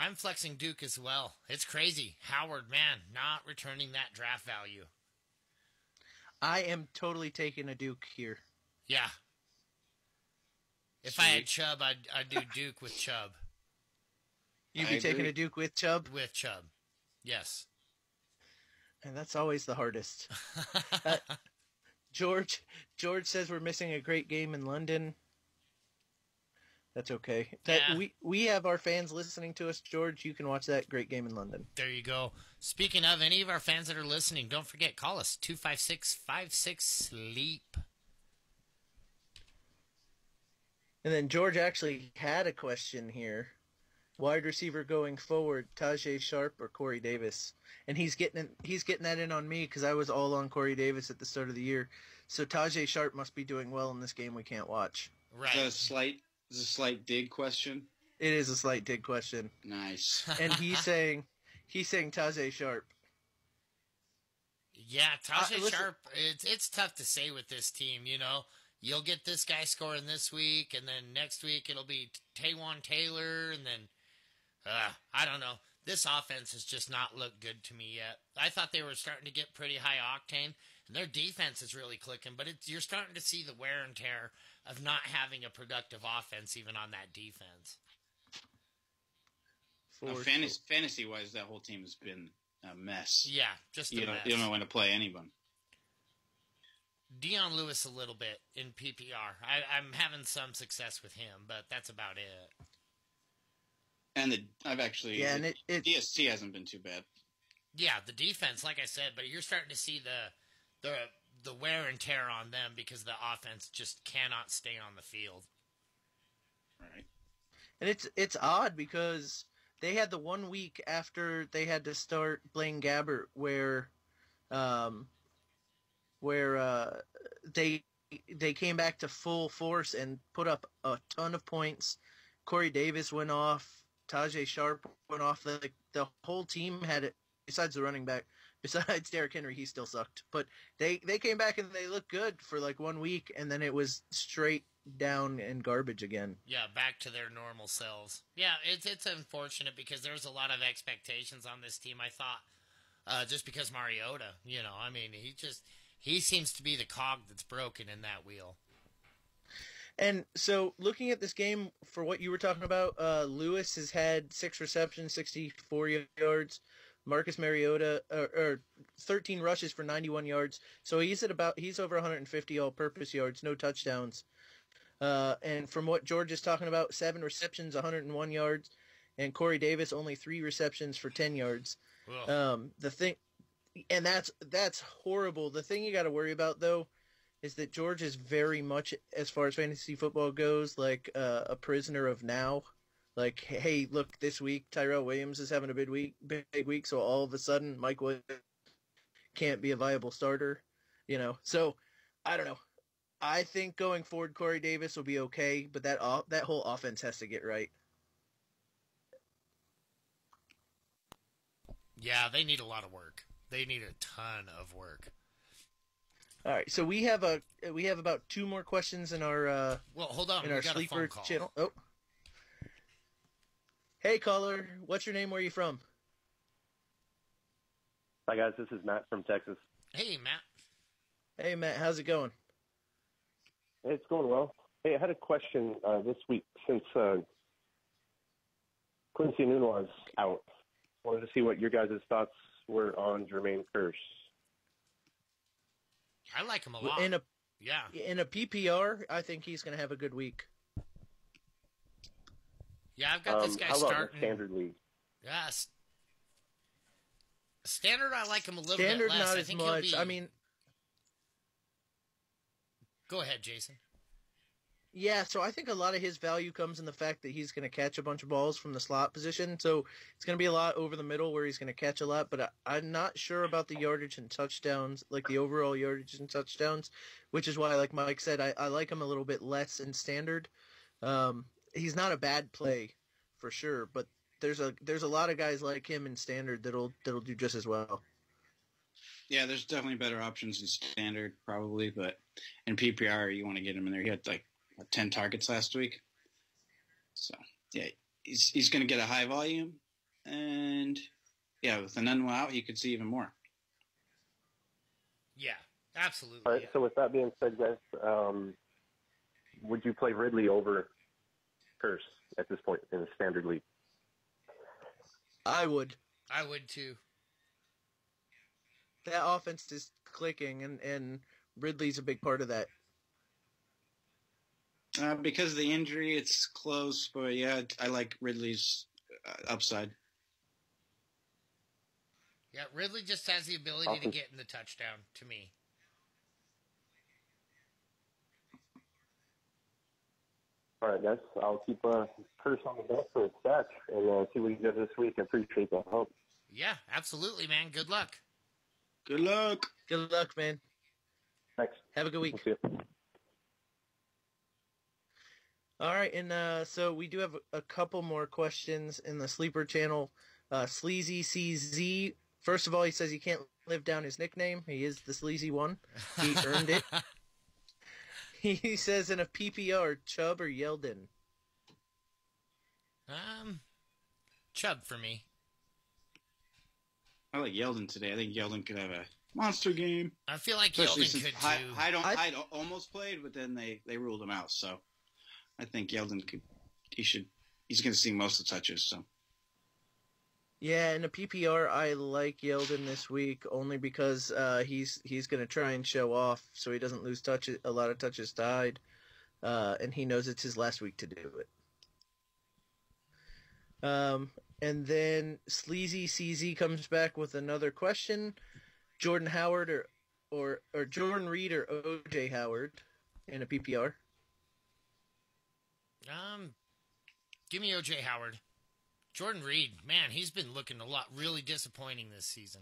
I'm flexing Duke as well. It's crazy. Howard, man, not returning that draft value. I am totally taking a Duke here. Yeah. If I had Chubb, I'd do Duke with Chubb. You'd be taking a Duke with Chubb? With Chubb, yes. And that's always the hardest. George says we're missing a great game in London. That's okay. We have our fans listening to us, George. You can watch that great game in London. There you go. Speaking of any of our fans that are listening, don't forget, call us 256-56-SLEEP. And then George actually had a question here. Wide receiver going forward, Tajay Sharp or Corey Davis? And he's getting that in on me because I was all on Corey Davis at the start of the year. So Tajay Sharp must be doing well in this game we can't watch. Right. Is a slight dig question? It is a slight dig question. Nice. And he's saying Tajay Sharp. Yeah, Tajay Sharp, it's tough to say with this team, you know. You'll get this guy scoring this week, and then next week it'll be Taywan Taylor, and then, I don't know. This offense has just not looked good to me yet. I thought they were starting to get pretty high octane, and their defense is really clicking, but you're starting to see the wear and tear of not having a productive offense even on that defense. Fantasy-wise, that whole team has been a mess. Yeah, just a mess. You don't know when to play anyone. Dion Lewis a little bit in PPR. I'm having some success with him, but that's about it. And DST hasn't been too bad. Yeah, the defense, like I said, but you're starting to see the wear and tear on them because the offense just cannot stay on the field. Right. And it's odd because they had the 1 week after they had to start Blaine Gabbert where they came back to full force and put up a ton of points. Corey Davis went off. Tajay Sharp went off. The whole team had it, besides the running back. Besides Derrick Henry, he still sucked. But they came back and they looked good for like 1 week, and then it was straight down and garbage again. Yeah, back to their normal selves. Yeah, it's unfortunate because there was a lot of expectations on this team, I thought. Just because Mariota, I mean, he seems to be the cog that's broken in that wheel. And so looking at this game, for what you were talking about, Lewis has had 6 receptions, 64 yards. Marcus Mariota, 13 rushes for 91 yards. So he's over 150 all-purpose yards, no touchdowns. And from what George is talking about, 7 receptions, 101 yards. And Corey Davis, only 3 receptions for 10 yards. The And that's horrible. The thing you got to worry about though is that George is very much, as far as fantasy football goes, like a prisoner of now. Like, hey, look, this week Tyrell Williams is having a big week, so all of a sudden Mike Williams can't be a viable starter, So I don't know. I think going forward, Corey Davis will be okay, but that whole offense has to get right. Yeah, they need a lot of work. They need a ton of work. All right, so we have about 2 more questions in our well, hold on, in our got sleeper a phone call. channel. Oh, hey caller, what's your name? Where are you from? Hi guys, this is Matt from Texas. Hey Matt. Hey Matt, how's it going? Hey, it's going well. Hey, I had a question this week since Quincy Nunez out. Wanted to see what your guys' thoughts were on Jermaine Kearse. I like him a lot. In Yeah. a PPR, I think he's going to have a good week. Yeah, I've got this guy how about starting. the Standard League? Yes. Standard, I like him a little Standard, bit less. not I as think much. he'll be... I mean, go ahead, Jason. yeah, so I think a lot of his value comes in the fact that he's going to catch a bunch of balls from the slot position. So it's going to be a lot over the middle where he's going to catch a lot. But I'm not sure about the yardage and touchdowns, like the overall yardage and touchdowns, which is why, like Mike said, I like him a little bit less in Standard. He's not a bad play for sure, but there's a lot of guys like him in Standard that'll do just as well. Yeah, there's definitely better options in Standard probably, but in PPR you want to get him in there. He had like 10 targets last week. So, yeah, he's going to get a high volume. And, yeah, with Enunwa out, you could see even more. Yeah, absolutely. All right, so with that being said, guys, would you play Ridley over Kearse at this point in the Standard League? I would. I would too. That offense is clicking, and Ridley's a big part of that. Because of the injury, it's close, but yeah, I like Ridley's upside. Yeah, Ridley just has the ability to get in the touchdown, to me. All right, guys, I'll keep Kearse on the deck for a stats and see what he does this week. I appreciate the help. Yeah, absolutely, man. Good luck. Good luck. Good luck, man. Thanks. Have a good week. We'll see you. All right, and so we do have a couple more questions in the sleeper channel. Sleazy CZ. First of all, he says he can't live down his nickname. He is the sleazy one. He earned it. He says in a PPR, Chubb or Yeldon? Chubb for me. I like Yeldon today. I think Yeldon could have a monster game. I feel like Especially Yeldon since could too. Hyde almost played, but then they ruled him out. So I think Yeldon he's going to see most of the touches. So Yeah, in a PPR, I like Yeldon this week only because he's going to try and show off so he doesn't lose a lot of touches to Hyde, and he knows it's his last week to do it. And then Sleazy CZ comes back with another question: Jordan Howard or Jordan Reed or OJ Howard in a PPR? Give me OJ Howard. Jordan Reed, man, he's been looking really disappointing this season.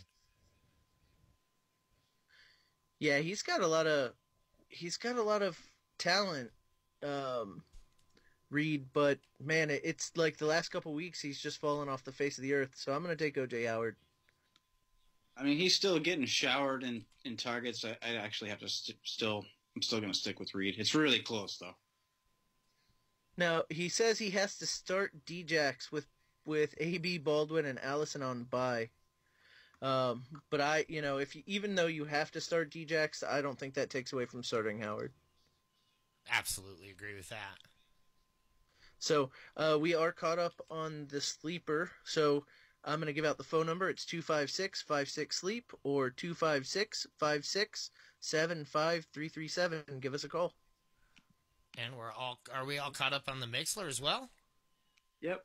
Yeah, he's got a lot of talent, Reed, but man, it's like the last couple weeks he's just fallen off the face of the earth. So I'm gonna take OJ Howard. I mean, he's still getting showered in targets. I actually have to I'm still going to stick with Reed. It's really close though. Now he says he has to start Djax with AB Baldwin and Allison on bye. But even though you have to start Djax, I don't think that takes away from starting Howard. Absolutely agree with that. So we are caught up on the sleeper. So I'm going to give out the phone number. It's 256-56-SLEEP or 256-567-5337. Give us a call. And are we all caught up on the Mixler as well? Yep.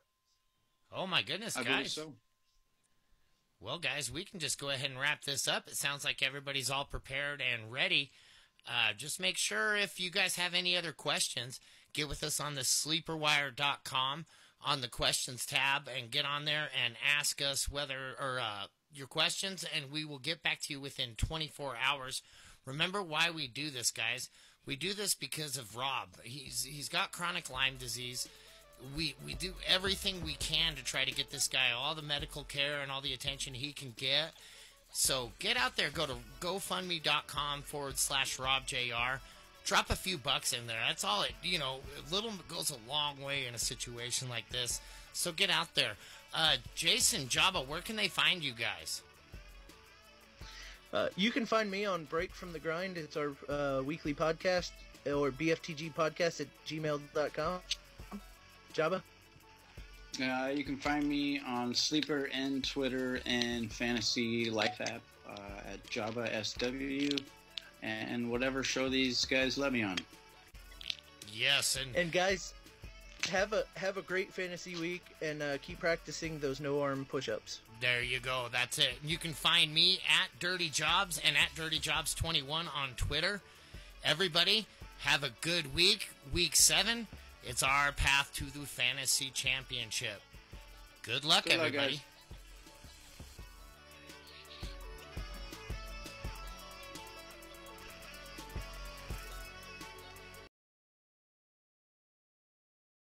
Oh my goodness, I believe guys. so. Well, guys, we can just go ahead and wrap this up. It sounds like everybody's all prepared and ready. Just make sure if you guys have any other questions, get with us on the sleeperwire.com on the questions tab and get on there and ask us your questions, and we will get back to you within 24 hours. Remember why we do this, guys. We do this because of Rob. He's got chronic Lyme disease. We do everything we can to try to get this guy all the medical care and all the attention he can get. So get out there. Go to GoFundMe.com/RobJR. Drop a few bucks in there. That's all it, a little goes a long way in a situation like this. So get out there. Jason, Jabba, where can they find you guys? You can find me on Break from the Grind. It's our weekly podcast, or bftgpodcast@gmail.com. Jabba? You can find me on Sleeper and Twitter and Fantasy Life app at Jabba SW and whatever show these guys let me on. Yes, and guys, have a great fantasy week and keep practicing those no-arm push-ups. There you go. That's it. You can find me at Dirty Jobs and at Dirty Jobs 21 on Twitter. Everybody, have a good week. Week 7. It's our path to the fantasy championship. Good luck, everybody. Guys.